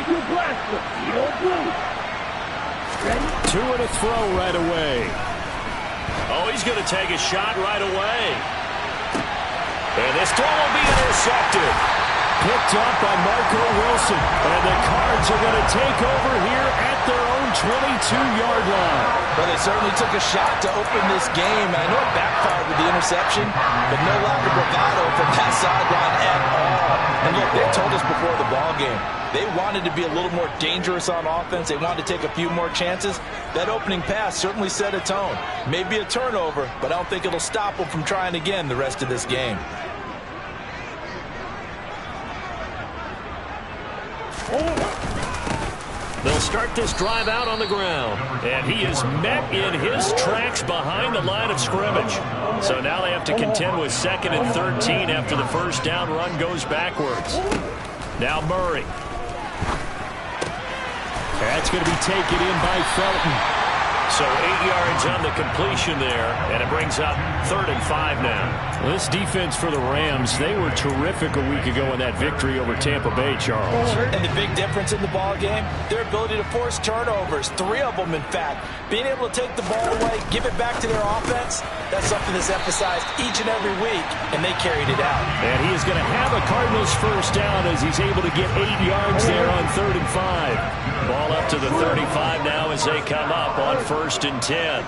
Two and a throw right away. Oh, he's going to take a shot right away. And this throw will be intercepted. Picked up by Marco Wilson. And the Cards are going to take over here at their own 22-yard line. Well, they certainly took a shot to open this game. I know it backfired with the interception, but no lack of bravado from that sideline at all. And look, they told us before the ball game, they wanted to be a little more dangerous on offense. They wanted to take a few more chances. That opening pass certainly set a tone. Maybe a turnover, but I don't think it'll stop them from trying again the rest of this game. They'll start this drive out on the ground. And he is met in his tracks behind the line of scrimmage. So now they have to contend with 2nd and 13 after the first down run goes backwards. Now Murray. That's going to be taken in by Felton. So 8 yards on the completion there, and it brings up 3rd and 5 now. Well, this defense for the Rams, they were terrific a week ago in that victory over Tampa Bay, Charles. And the big difference in the ball game, their ability to force turnovers, 3 of them in fact. Being able to take the ball away, give it back to their offense, that's something that's emphasized each and every week, and they carried it out. And he is going to have a Cardinals first down as he's able to get 8 yards there on 3rd and 5. Ball up to the 35 now as they come up on 1st and 10.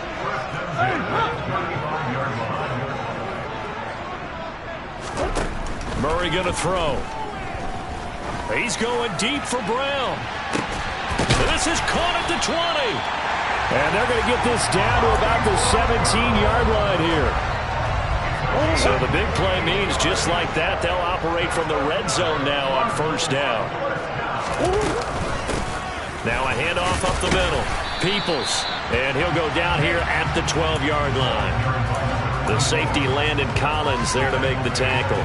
Murray going to throw. He's going deep for Brown. This is caught at the 20. And they're going to get this down to about the 17-yard line here. So the big play means just like that, they'll operate from the red zone now on 1st down. Now a handoff up the middle. Peoples. And he'll go down here at the 12-yard line. The safety Landon Collins there to make the tackle.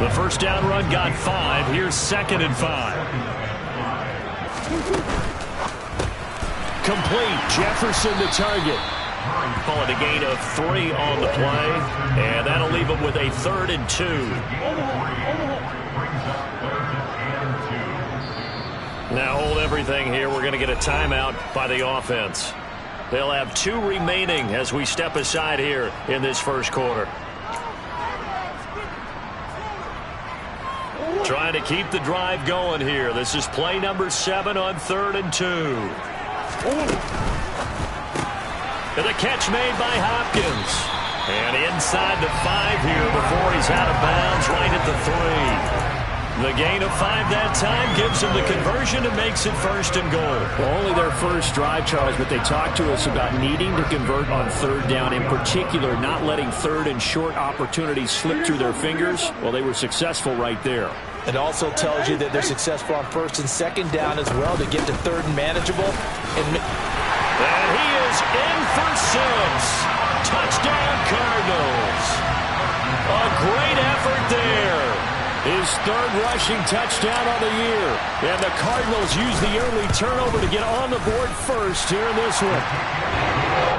The first down run got 5. Here's 2nd and 5. Complete. Jefferson the target. Call it a gain of 3 on the play. And that'll leave him with a 3rd and 2. Now hold everything here. We're going to get a timeout by the offense. They'll have 2 remaining as we step aside here in this first quarter. Trying to keep the drive going here. This is play number 7 on 3rd and 2. And the catch made by Hopkins. And inside the 5 here before he's out of bounds right at the 3. The gain of 5 that time gives them the conversion and makes it 1st and goal. Well, only their first drive, Charles, but they talked to us about needing to convert on 3rd down, in particular not letting 3rd and short opportunities slip through their fingers. Well, they were successful right there. It also tells you that they're successful on 1st and 2nd down as well to get to 3rd and manageable. And he is in for 6. Touchdown, Cardinals. A great effort there. His 3rd rushing touchdown on the year. And the Cardinals use the early turnover to get on the board first here in this one.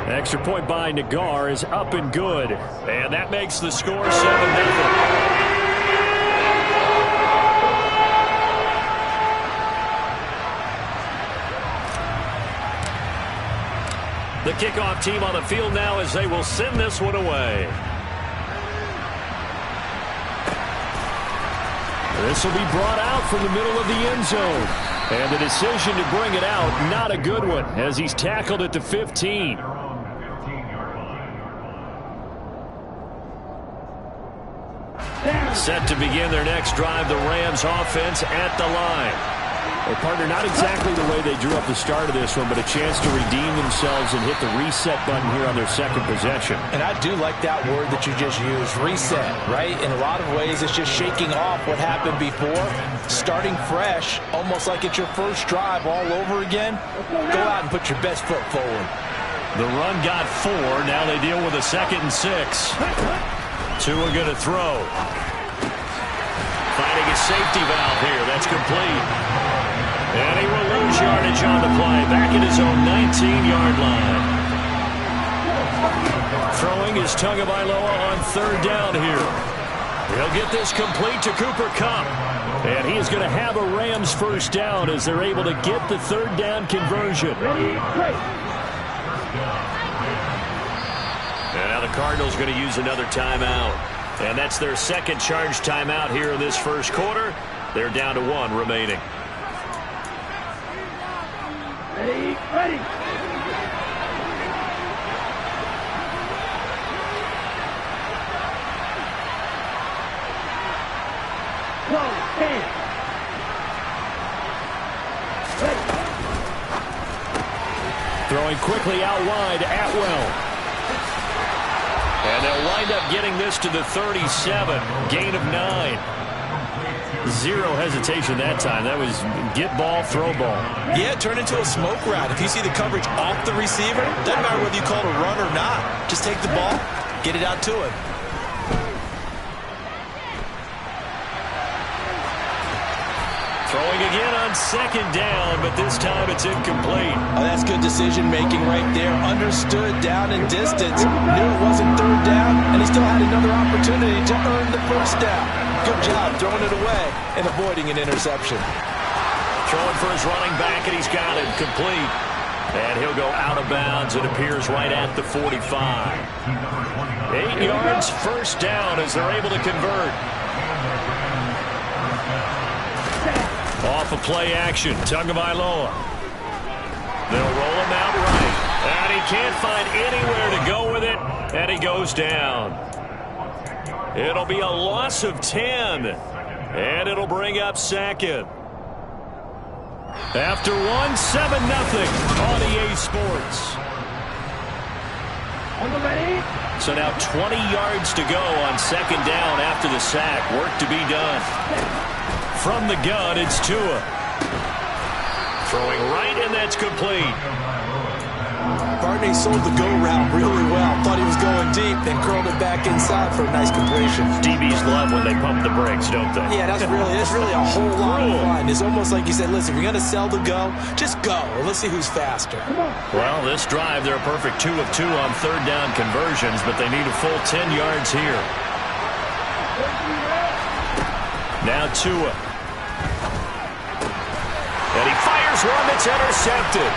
Extra point by Nagar is up and good. And that makes the score 7-0. The kickoff team on the field now as they will send this one away. This will be brought out from the middle of the end zone. And the decision to bring it out, not a good one, as he's tackled at the 15. Set to begin their next drive, the Rams offense at the line. Well, partner, not exactly the way they drew up the start of this one, but a chance to redeem themselves and hit the reset button here on their 2nd possession. And I do like that word that you just used, reset, right? In a lot of ways, it's just shaking off what happened before, starting fresh, almost like it's your first drive all over again. Go out and put your best foot forward. The run got 4. Now they deal with a 2nd and 6. Tua going to throw. Finding a safety valve here. That's complete. And he will lose yardage on the play. Back at his own 19-yard line. Throwing is Tagovailoa on 3rd down here. He'll get this complete to Cooper Kupp. And he is going to have a Rams first down as they're able to get the third down conversion. And now the Cardinals going to use another timeout. And that's their second charge timeout here in this first quarter. They're down to 1 remaining. Ready. Throwing quickly out wide, Atwell. And they'll wind up getting this to the 37. Gain of 9. Zero hesitation that time. That was get ball, throw ball. Yeah, turn into a smoke route. If you see the coverage off the receiver, doesn't matter whether you call it a run or not. Just take the ball, get it out to him. Throwing again on second down, but this time it's incomplete. Oh, that's good decision-making right there. Understood down and distance. Knew it wasn't third down, and he still had another opportunity to earn the first down. Good job throwing it away and avoiding an interception. Throwing for his running back, and he's got it complete. And he'll go out of bounds. It appears right at the 45. 8 yards, first down as they're able to convert. Off of play action, Tagovailoa. They'll roll him out right. And he can't find anywhere to go with it, and he goes down. It'll be a loss of 10, and it'll bring up second. After 1, 7-0 on EA Sports. So now 20 yards to go on second down after the sack. Work to be done. From the gun, it's Tua. Throwing right, and that's complete. Barney sold the go route really well. Thought he was going deep, then curled it back inside for a nice completion. DBs love when they pump the brakes, don't they? Yeah, that's really a whole lot of fun. It's almost like you said, listen, if you're going to sell the go, just go. Let's see who's faster. Well, this drive, they're a perfect 2 of 2 on third down conversions, but they need a full 10 yards here. Now Tua. And he fires one that's intercepted.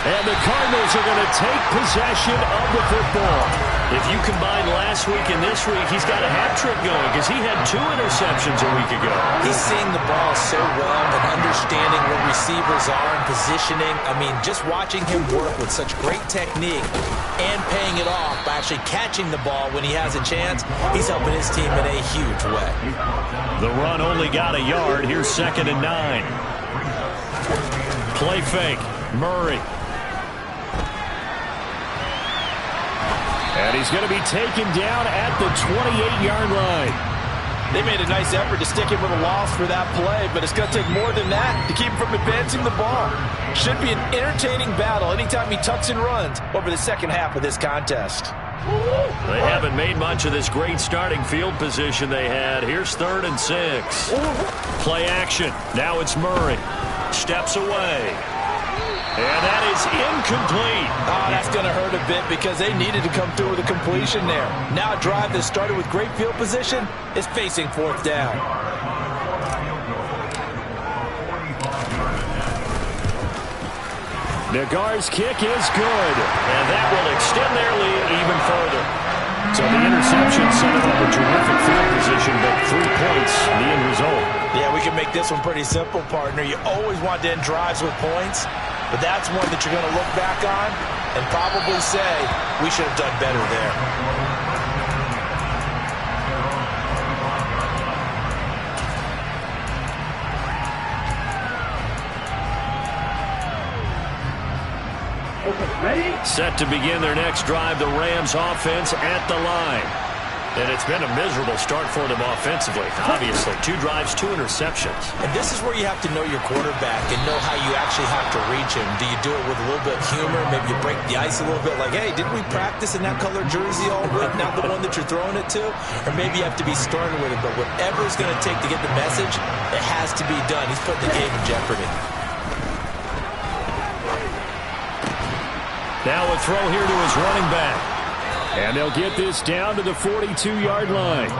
And the Cardinals are going to take possession of the football. If you combine last week and this week, he's got a hat trick going because he had 2 interceptions a week ago. He's seeing the ball so well and understanding where receivers are and positioning. I mean, just watching him work with such great technique and paying it off by actually catching the ball when he has a chance, he's helping his team in a huge way. The run only got a yard. Here's 2nd and 9. Play fake. Murray. And he's going to be taken down at the 28-yard line. They made a nice effort to stick him with a loss for that play, but it's going to take more than that to keep him from advancing the ball. Should be an entertaining battle anytime he tucks and runs over the second half of this contest. They haven't made much of this great starting field position they had. Here's 3rd and 6. Play action. Now it's Murray. Steps away. And that is incomplete. Oh, that's going to hurt a bit because they needed to come through with a completion there. Now a drive that started with great field position is facing 4th down. Nagar's kick is good. And that will extend their lead even further. So the interception set up a terrific field position, but 3 points, the end result. Yeah, we can make this one pretty simple, partner. You always want to end drives with points. But that's one that you're going to look back on and probably say, we should have done better there. Okay, ready? Set to begin their next drive, the Rams offense at the line. And it's been a miserable start for them offensively. Obviously, 2 drives, 2 interceptions. And this is where you have to know your quarterback and know how you actually have to reach him. Do you do it with a little bit of humor? Maybe you break the ice a little bit like, hey, didn't we practice in that color jersey all week, not the one that you're throwing it to? Or maybe you have to be stern with it. But whatever it's going to take to get the message, it has to be done. He's putting the game in jeopardy. Now a throw here to his running back. And they'll get this down to the 42-yard line.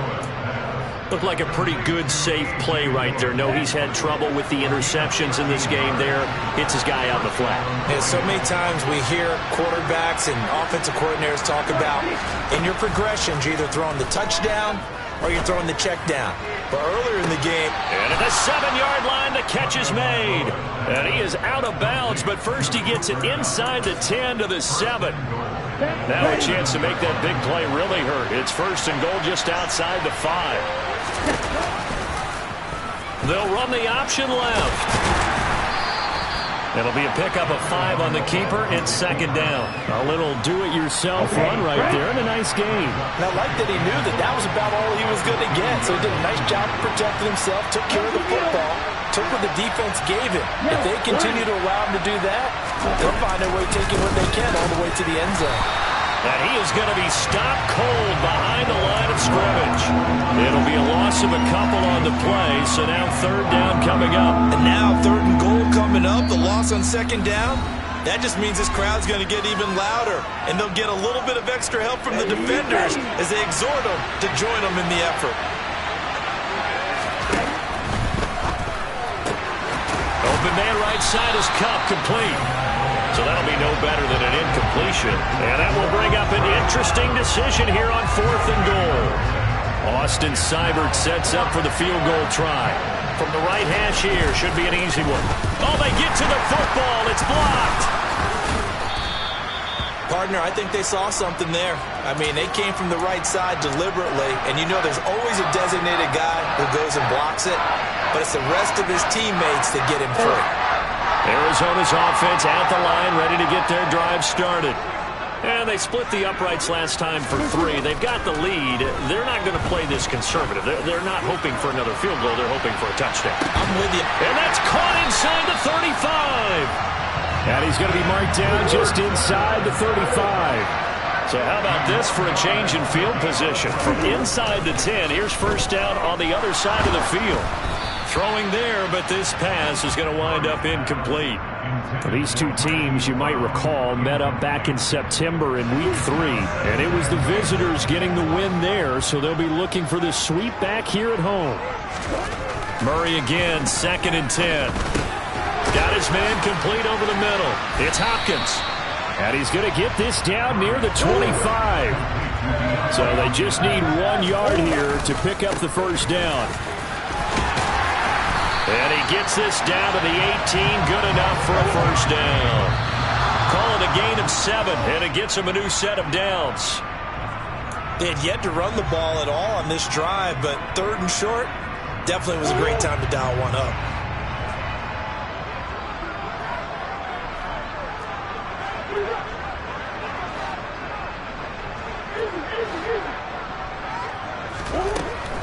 Looked like a pretty good, safe play right there. No, he's had trouble with the interceptions in this game there. Hits his guy out in the flat. Yeah, so many times we hear quarterbacks and offensive coordinators talk about in your progressions, you're either throwing the touchdown or you're throwing the check down. But earlier in the game... And at the 7-yard line, the catch is made. And he is out of bounds, but first he gets it inside the 10 to the 7. Now a chance to make that big play really hurt. It's first and goal just outside the 5. They'll run the option left. It'll be a pickup of 5 on the keeper. It's second down. A little do-it-yourself run right there and a nice game. And I like that he knew that that was about all he was going to get. So he did a nice job of protecting himself, took care of the football, took what the defense gave him. If they continue to allow him to do that, they'll find a way taking what they can all the way to the end zone. And he is going to be stopped cold behind the line of scrimmage. It'll be a loss of a couple on the play, so now third down coming up. And now third and goal coming up, the loss on second down. That just means this crowd's going to get even louder, and they'll get a little bit of extra help from the defenders as they exhort them to join them in the effort. Open man right side is Cup, complete. So that'll be no better than an incompletion. And that will bring up an interesting decision here on fourth and goal. Austin Seibert sets up for the field goal try. From the right hash here, should be an easy one. Oh, they get to the football. It's blocked. Partner, I think they saw something there. I mean, they came from the right side deliberately, and you know there's always a designated guy who goes and blocks it, but it's the rest of his teammates that get him free. Arizona's offense at the line, ready to get their drive started. And they split the uprights last time for 3. They've got the lead. They're not going to play this conservative. They're not hoping for another field goal. They're hoping for a touchdown. I'm with you. And that's caught inside the 35. And he's going to be marked down just inside the 35. So how about this for a change in field position? From inside the 10, here's first down on the other side of the field. Throwing there, but this pass is going to wind up incomplete. These two teams, you might recall, met up back in September in Week 3. And it was the visitors getting the win there, so they'll be looking for the sweep back here at home. Murray again, 2nd and 10. Got his man complete over the middle. It's Hopkins. And he's going to get this down near the 25. So they just need 1 yard here to pick up the first down. And he gets this down to the 18. Good enough for a first down. Call it a gain of 7, and it gets him a new set of downs. They had yet to run the ball at all on this drive, but third and short definitely was a great time to dial one up.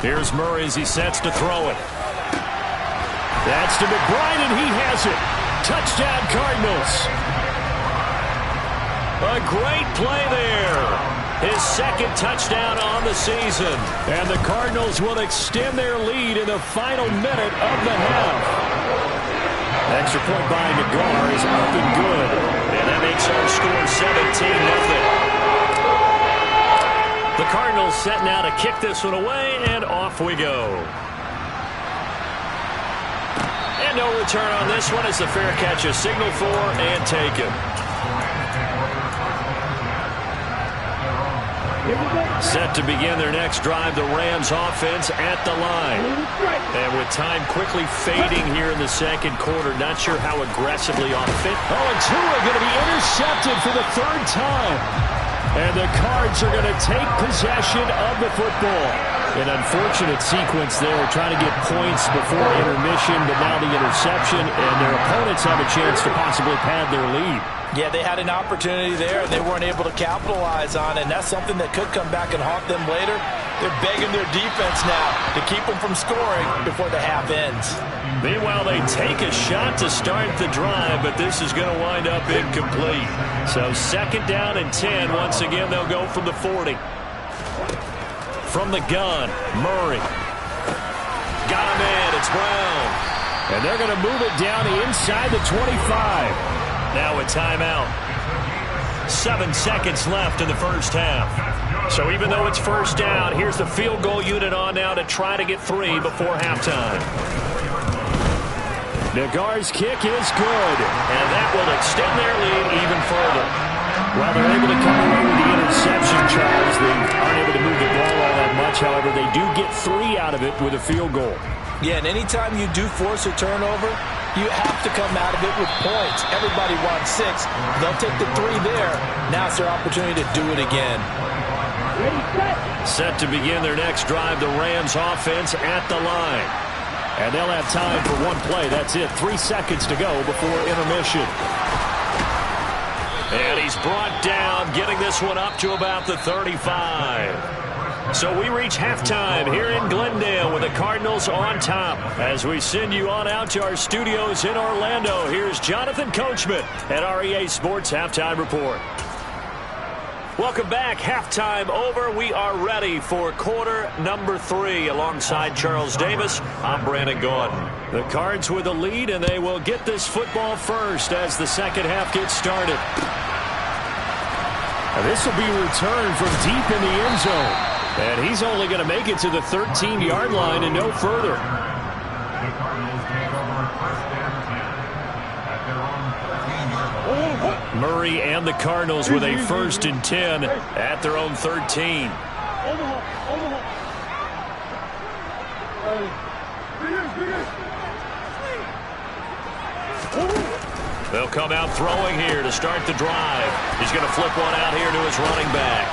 Here's Murray as he sets to throw it. That's to McBride, and he has it. Touchdown, Cardinals. A great play there. His second touchdown on the season. And the Cardinals will extend their lead in the final minute of the half. Extra point by Nagar is up and good. And that makes our score 17-0. The Cardinals set now to kick this one away, and off we go. And no return on this one as the fair catch is signaled for and taken. Set to begin their next drive, the Rams offense at the line. And with time quickly fading here in the second quarter, not sure how aggressively offensive. Oh, and Tua going to be intercepted for the 3rd time. And the Cards are going to take possession of the football. An unfortunate sequence there, trying to get points before intermission, but now the interception, and their opponents have a chance to possibly pad their lead. Yeah, they had an opportunity there, and they weren't able to capitalize on it, and that's something that could come back and haunt them later. They're begging their defense now to keep them from scoring before the half ends. Meanwhile, they take a shot to start the drive, but this is going to wind up incomplete. So second down and 10. Once again, they'll go from the 40. From the gun, Murray. Got him in. It's Brown. And they're going to move it down inside the 25. Now a timeout. 7 seconds left in the first half. So even though it's first down, here's the field goal unit on now to try to get 3 before halftime. Nagar's kick is good. And that will extend their lead even further. Well, they're able to come away with the interception, Charles. They aren't able to move the ball all that much. However, they do get 3 out of it with a field goal. Yeah, and anytime you do force a turnover, you have to come out of it with points. Everybody wants 6. They'll take the 3 there. Now it's their opportunity to do it again. Ready, Set to begin their next drive, the Rams offense at the line. And they'll have time for one play. That's it. 3 seconds to go before intermission. And he's brought down, getting this one up to about the 35. So we reach halftime here in Glendale with the Cardinals on top. As we send you on out to our studios in Orlando, here's Jonathan Coachman at REA Sports Halftime Report. Welcome back. Halftime over. We are ready for quarter number 3. Alongside Charles Davis, I'm Brandon Gordon. The Cards with the lead, and they will get this football first as the second half gets started. This will be returned from deep in the end zone. And he's only going to make it to the 13-yard line and no further. Murray and the Cardinals with a 1st and 10 at their own 13. They'll come out throwing here to start the drive. He's going to flip one out here to his running back.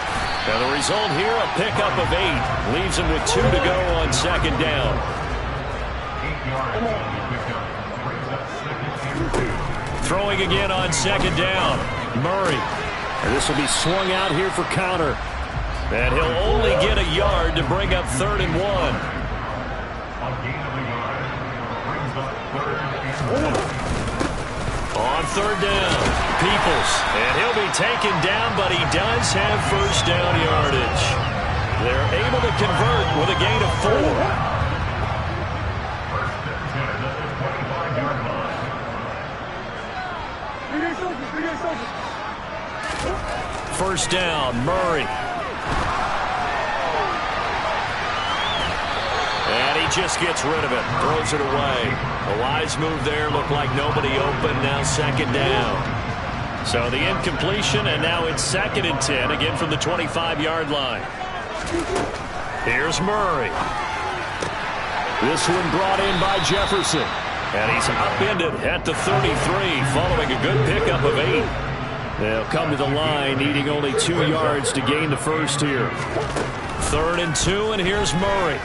And the result here, a pickup of 8. Leaves him with 2 to go on second down. Throwing again on second down. Murray. And this will be swung out here for counter. And he'll only get a yard to bring up 3rd and 1. On 3rd down, Peoples. And he'll be taken down, but he does have first down yardage. They're able to convert with a gain of 4. First down, Murray. And he just gets rid of it, throws it away. A wise move there, looked like nobody open, now second down. So the incompletion, and now it's 2nd and 10, again from the 25-yard line. Here's Murray. This one brought in by Jefferson. And he's upended at the 33, following a good pickup of 8. They'll come to the line, needing only 2 yards to gain the first here. 3rd and 2, and here's Murray.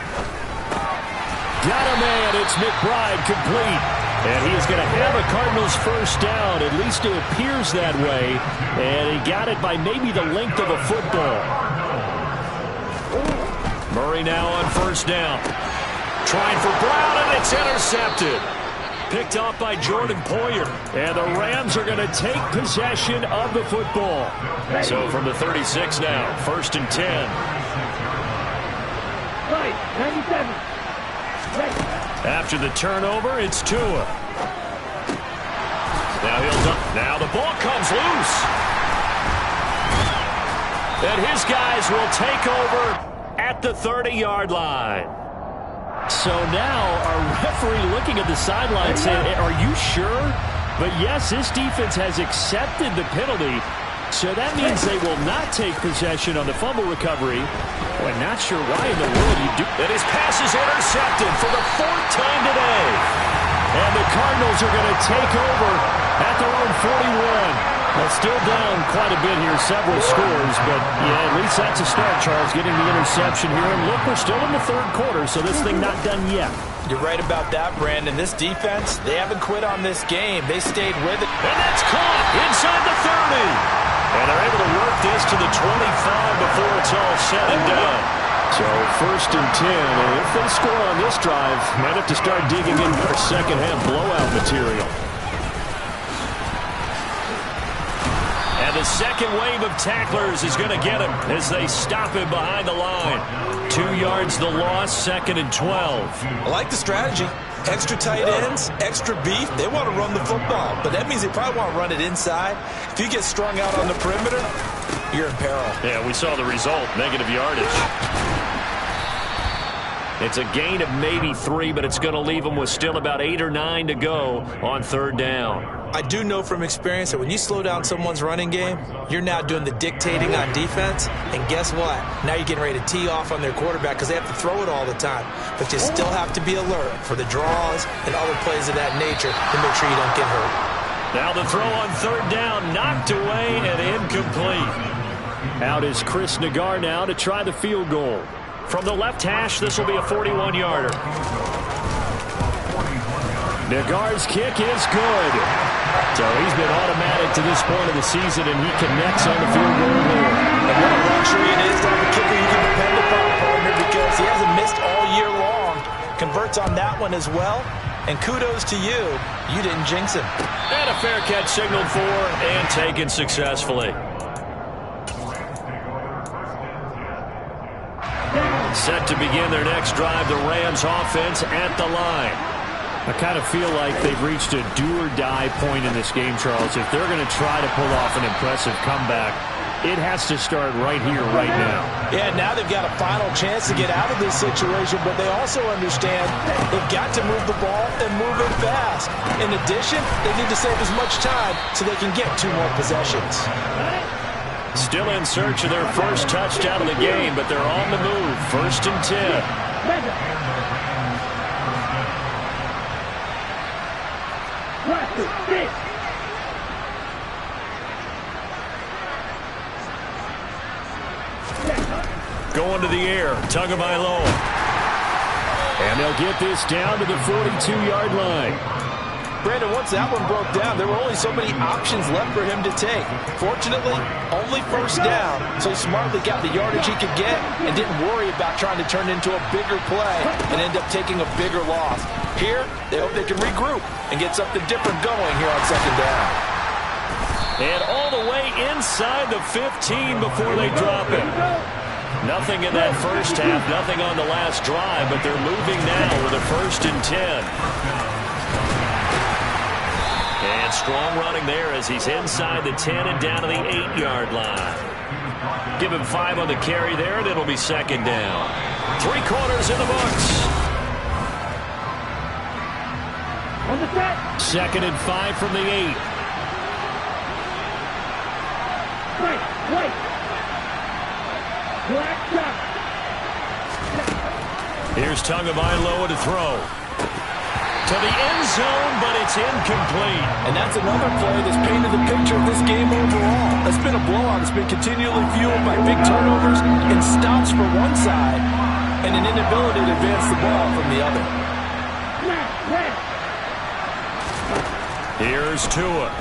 Got a man. It's McBride complete. And he is going to have a Cardinals first down. At least it appears that way. And he got it by maybe the length of a football. Murray now on first down. Trying for Brown, and it's intercepted. Picked off by Jordan Poyer. And the Rams are going to take possession of the football. So from the 36 now, 1st and 10. Right, 97. After the turnover, it's Tua. Now the ball comes loose. And his guys will take over at the 30-yard line. So now our referee looking at the sideline saying, are you sure? But yes, this defense has accepted the penalty. So that means they will not take possession on the fumble recovery. Boy, not sure why in the world you do. And his pass is intercepted for the 4th time today. And the Cardinals are going to take over at their own 41. Well, still down quite a bit here, several scores. But, yeah, at least that's a start, Charles, getting the interception here. And look, we're still in the 3rd quarter, so this thing not done yet. You're right about that, Brandon. This defense, they haven't quit on this game. They stayed with it. And that's caught inside the 30. And they're able to work this to the 25 before it's all said and done. So 1st and 10, and if they score on this drive, might have to start digging in for second-half blowout material. And the second wave of tacklers is going to get him as they stop him behind the line. 2 yards the loss, 2nd and 12. I like the strategy. Extra tight ends, extra beef. They want to run the football, but that means they probably want to run it inside. If you get strung out on the perimeter, you're in peril. Yeah, we saw the result, negative yardage. It's a gain of maybe 3, but it's going to leave them with still about 8 or 9 to go on 3rd down. I do know from experience that when you slow down someone's running game, you're now doing the dictating on defense. And guess what? Now you're getting ready to tee off on their quarterback because they have to throw it all the time. But you still have to be alert for the draws and other plays of that nature to make sure you don't get hurt. Now the throw on 3rd down, knocked away and incomplete. Out is Chris Nagar now to try the field goal. From the left hash, this will be a 41-yarder. Nagar's kick is good. So he's been automatic to this point of the season, and he connects on the field goal there. And what a luxury it is to have a kicker you can depend upon, partner, because he hasn't missed all year long. Converts on that one as well. And kudos to you. You didn't jinx him. And a fair catch signaled for and taken successfully. Set to begin their next drive, the Rams offense at the line. I kind of feel like they've reached a do-or-die point in this game, Charles. If they're going to try to pull off an impressive comeback, it has to start right here, right now. Yeah, now they've got a final chance to get out of this situation, but they also understand they've got to move the ball and move it fast. In addition, they need to save as much time so they can get 2 more possessions. Still in search of their first touchdown of the game, but they're on the move. 1st and 10. Going to the air, Tagovailoa. And they'll get this down to the 42-yard line. Brandon, once that one broke down, there were only so many options left for him to take. Fortunately, only 1st down, so he smartly got the yardage he could get and didn't worry about trying to turn it into a bigger play and end up taking a bigger loss. Here, they hope they can regroup and get something different going here on 2nd down. And all the way inside the 15 before they drop it. Nothing in that first half, nothing on the last drive, but they're moving now with a 1st and 10. And strong running there as he's inside the 10 and down to the 8-yard line. Give him 5 on the carry there, and it'll be 2nd down. 3 quarters in the books. On the set. 2nd and 5 from the 8. Right. Black shot. Here's Tagovailoa to throw. To the end zone, but it's incomplete. And that's another play that's painted the picture of this game overall. It's been a blowout. It's been continually fueled by big turnovers and stops for one side and an inability to advance the ball from the other. Here's Tua.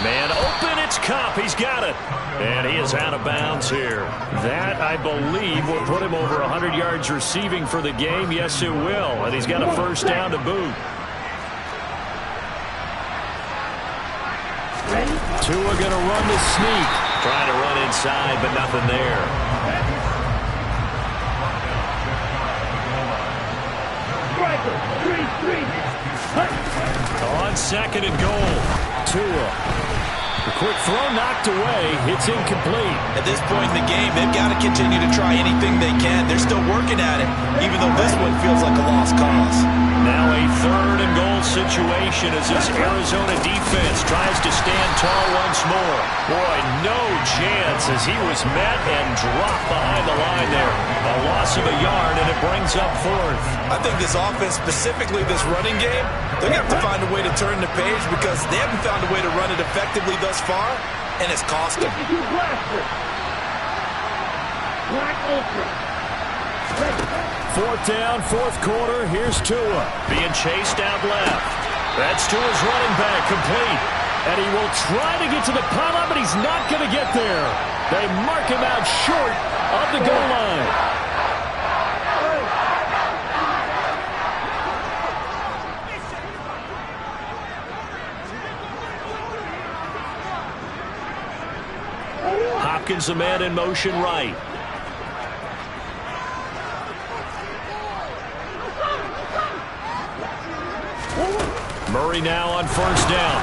Man open, it's Cup. He's got it. And he is out of bounds here. That, I believe, will put him over 100 yards receiving for the game. Yes, it will. And he's got a 1st down to boot. Tua going to run the sneak. Trying to run inside, but nothing there. On 2nd and goal. Tua. The quick throw knocked away. It's incomplete. At this point in the game, they've got to continue to try anything they can. They're still working at it, even though this one feels like a lost cause. Now a 3rd and goal situation as this Arizona defense tries to stand tall once more. Boy, no chance as he was met and dropped behind the line there. A loss of a yard, and it brings up 4th. I think this offense, specifically this running game, they're going to have to find a way to turn the page because they haven't found a way to run it effectively thus far, and it's cost them. 4th down, 4th quarter. Here's Tua. Being chased out left. That's Tua's running back, complete. And he will try to get to the pylon, but he's not going to get there. They mark him out short of the goal line. Hopkins, a man in motion right. Murray now on 1st down.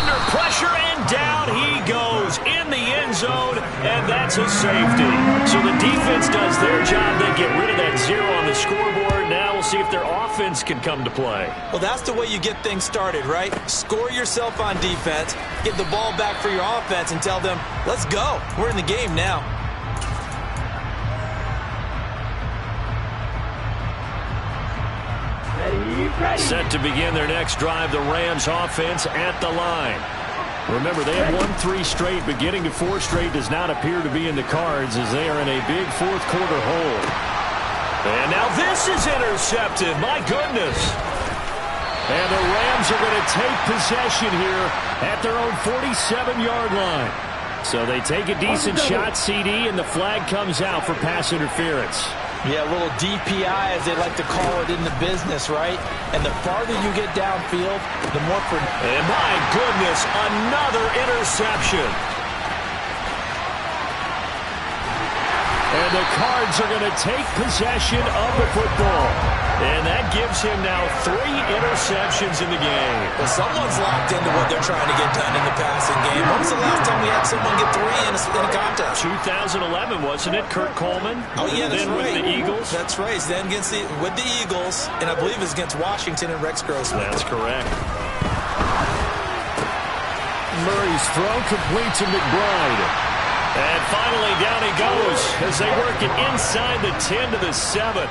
under pressure, and down he goes in the end zone, and that's a safety. So the defense does their job. They get rid of that 0 on the scoreboard. Now we'll see if their offense can come to play. Well, that's the way you get things started, right? Score yourself on defense, get the ball back for your offense, and tell them, let's go. We're in the game now. Set to begin their next drive, the Rams offense at the line. Remember, they have won 3 straight, but getting to 4 straight does not appear to be in the cards as they are in a big fourth-quarter hole. And now this is intercepted. My goodness. And the Rams are going to take possession here at their own 47-yard line. So they take a decent shot, CD, and the flag comes out for pass interference. Yeah, a little DPI, as they like to call it in the business, right? And the farther you get downfield, the more... And my goodness, another interception. And the Cards are going to take possession of the football. And that gives him now 3 interceptions in the game. Well, someone's locked into what they're trying to get done in the passing game. When was the last time we had someone get 3 in a contest? 2011, wasn't it? Kurt Coleman? Oh, yeah, that's then right. With the Eagles? That's right. Then with the Eagles, and I believe it's against Washington and Rex Grossman. That's correct. Murray's throw complete to McBride. And finally, down he goes as they work it inside the 10 to the 7.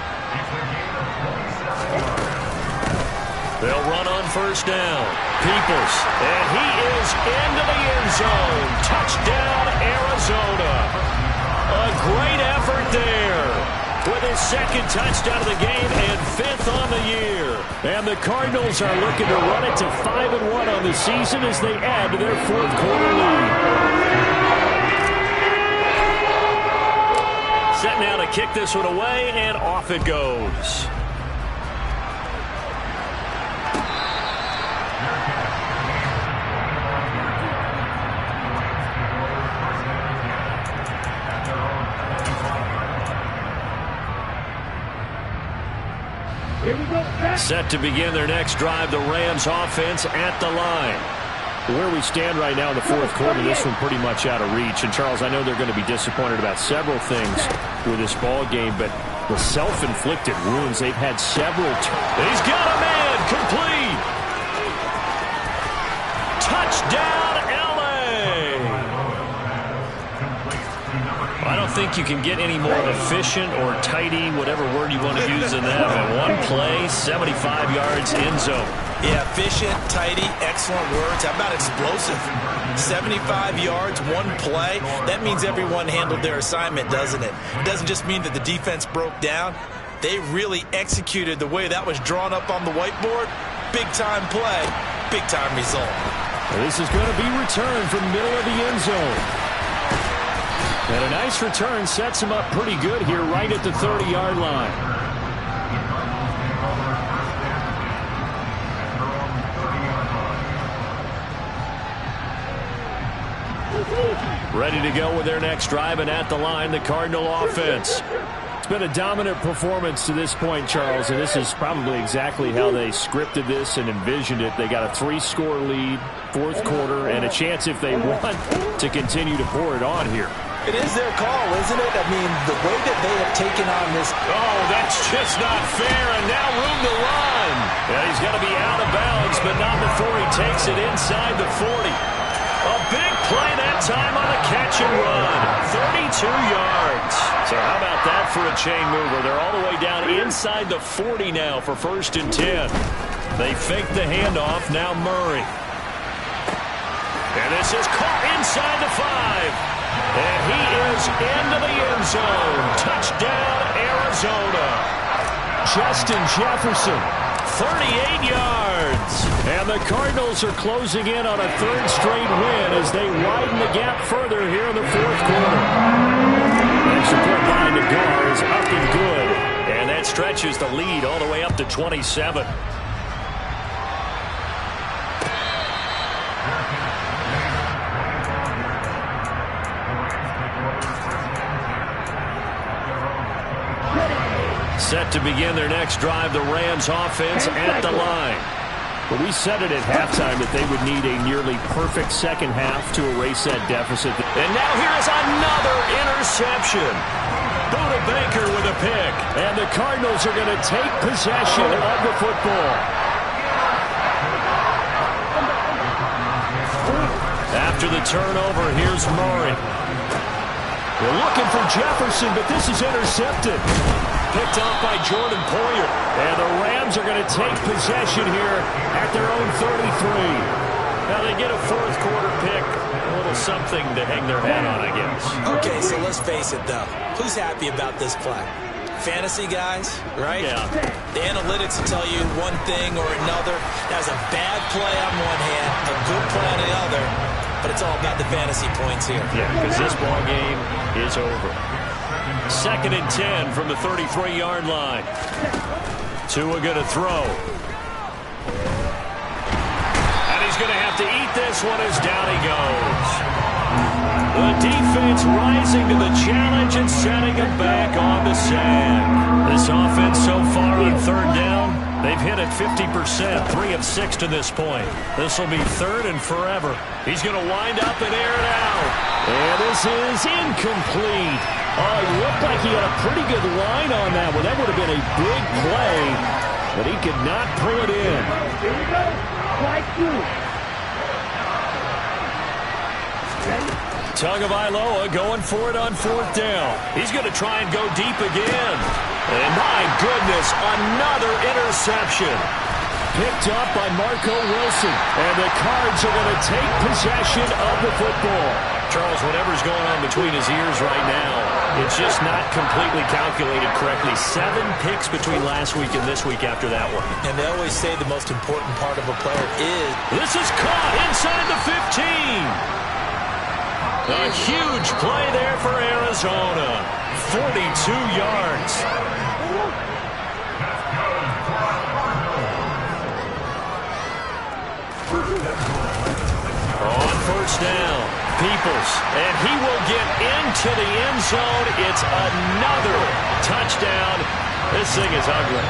They'll run on first down. Peoples, and he is into the end zone. Touchdown, Arizona. A great effort there with his 2nd touchdown of the game and 5th on the year. And the Cardinals are looking to run it to 5-1 on the season as they add to their 4th-quarter lead. Set now to kick this one away, and off it goes. Set to begin their next drive, the Rams offense at the line. Where we stand right now in the 4th quarter, this one pretty much out of reach. And, Charles, I know they're going to be disappointed about several things with this ball game, but the self-inflicted wounds, they've had several. He's got a man, complete. Touchdown, L.A. I don't think you can get any more efficient or tidy, whatever word you want to use in that. One play, 75 yards, end zone. Yeah, efficient, tidy, excellent words. How about explosive? 75 yards, 1 play. That means everyone handled their assignment, doesn't it? It doesn't just mean that the defense broke down. They really executed the way that was drawn up on the whiteboard. Big-time play, big-time result. Well, this is going to be returned from the middle of the end zone. And a nice return sets him up pretty good here right at the 30-yard line. Ready to go with their next drive, and at the line, the Cardinal offense. It's been a dominant performance to this point, Charles, and this is probably exactly how they scripted this and envisioned it. They got a 3-score lead, 4th quarter, and a chance, if they want, to continue to pour it on here. It is their call, isn't it? I mean, the way that they have taken on this. Oh, that's just not fair, and now room to run. Yeah, he's got to be out of bounds, but not before he takes it inside the 40. A big play that time on the catch and run. 32 yards. So how about that for a chain mover? They're all the way down inside the 40 now for 1st and 10. They fake the handoff. Now Murray. And this is caught inside the 5. And he is into the end zone. Touchdown, Arizona. Justin Jefferson, 38 yards. And the Cardinals are closing in on a 3rd straight win as they widen the gap further here in the 4th quarter. Extra point by Nagar is up and good. And that stretches the lead all the way up to 27. Set to begin their next drive, the Rams offense at the line. But we said it at halftime that they would need a nearly perfect second half to erase that deficit. And now here's another interception. Buda Baker with a pick. And the Cardinals are going to take possession of the football. After the turnover, here's Murray. They're looking for Jefferson, but this is intercepted. Picked off by Jordan Poyer. And the Rams are going to take possession here at their own 33. Now they get a fourth quarter pick. A little something to hang their hat on, I guess. Okay, so let's face it, though. Who's happy about this play? Fantasy guys, right? Yeah. The analytics will tell you one thing or another. That was a bad play on one hand, a good play on the other. But it's all about the fantasy points here. Yeah, because this ball game is over. 2nd and 10 from the 33-yard line. Tua going to throw. And he's going to have to eat this one as down he goes. The defense rising to the challenge and setting him back on the sack. This offense so far on 3rd down, they've hit it 50%, 3 of 6 to this point. This will be 3rd and forever. He's going to wind up and air it out. And this is incomplete. Oh, it looked like he had a pretty good line on that one. That would have been a big play, but he could not pull it in. Here we go. Strike 2. Tagovailoa going for it on 4th down. He's going to try and go deep again. And my goodness, another interception. Picked up by Marco Wilson. And the Cards are going to take possession of the football. Charles, whatever's going on between his ears right now, it's just not completely calculated correctly. 7 picks between last week and this week after that one. And they always say the most important part of a player is... This is caught inside the 15. A huge play there for Arizona. 42 yards. On 1st down, Peoples, and he will get into the end zone. It's another touchdown. This thing is ugly.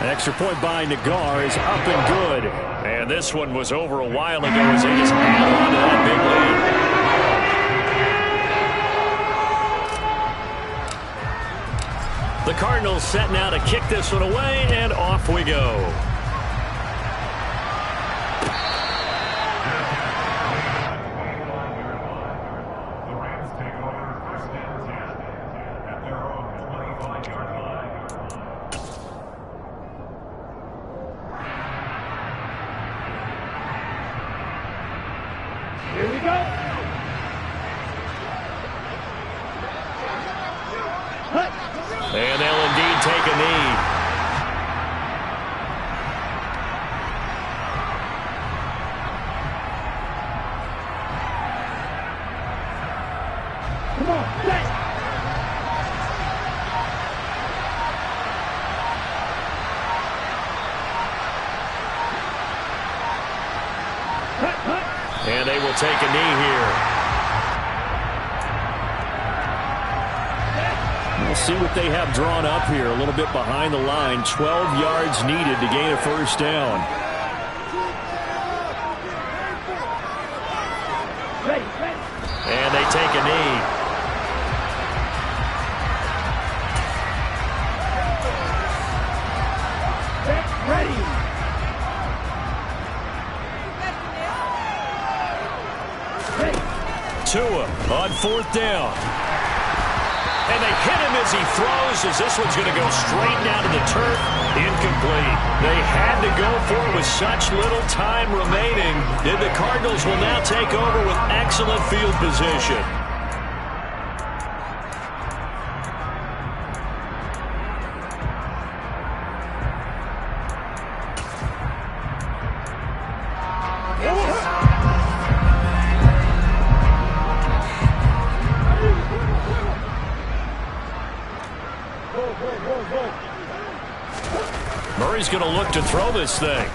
An extra point by Nagar is up and good. And this one was over a while ago as they just add on to that big lead. The Cardinals set now to kick this one away, and off we go. Here we go. And they'll indeed take a knee. Come on, set. And they will take a knee here. We'll see what they have drawn up here. A little bit behind the line. 12 yards needed to gain a 1st down. Ready. And they take a knee. Ready. Tua on 4th down. And they hit him as he throws, as this one's going to go straight down to the turf. Incomplete. They had to go for it with such little time remaining. And the Cardinals will now take over with excellent field position. Murray's going to look to throw this thing.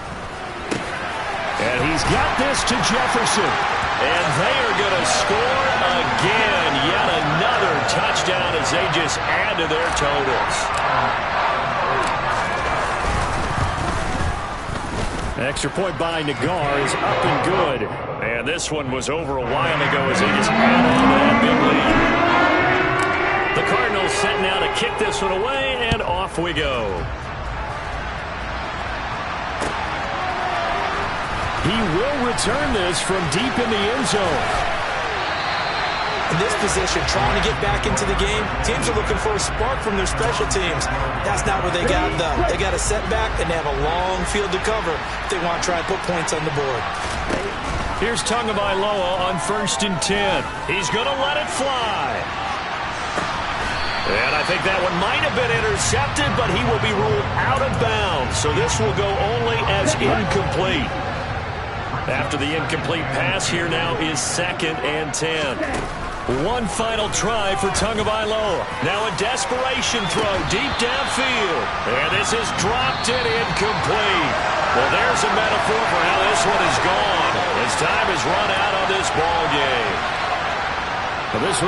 And he's got this to Jefferson. And they are going to score again. Yet another touchdown as they just add to their totals. Extra point by Nagar is up and good. And this one was over a while ago as they just add on to that big lead. The Cardinals set now to kick this one away, and off we go. He will return this from deep in the end zone. In this position, trying to get back into the game, teams are looking for a spark from their special teams. That's not where they got, though. They got a setback, and they have a long field to cover if they want to try and put points on the board. Here's Tagovailoa on 1st and 10. He's going to let it fly. And I think that one might have been intercepted, but he will be ruled out of bounds. So this will go only as incomplete. After the incomplete pass, here now is 2nd and 10. One final try for Tagovailoa. Now a desperation throw deep downfield. And this is dropped and incomplete. Well, there's a metaphor for how this one is gone. As time has run out on this ball game. Well, this was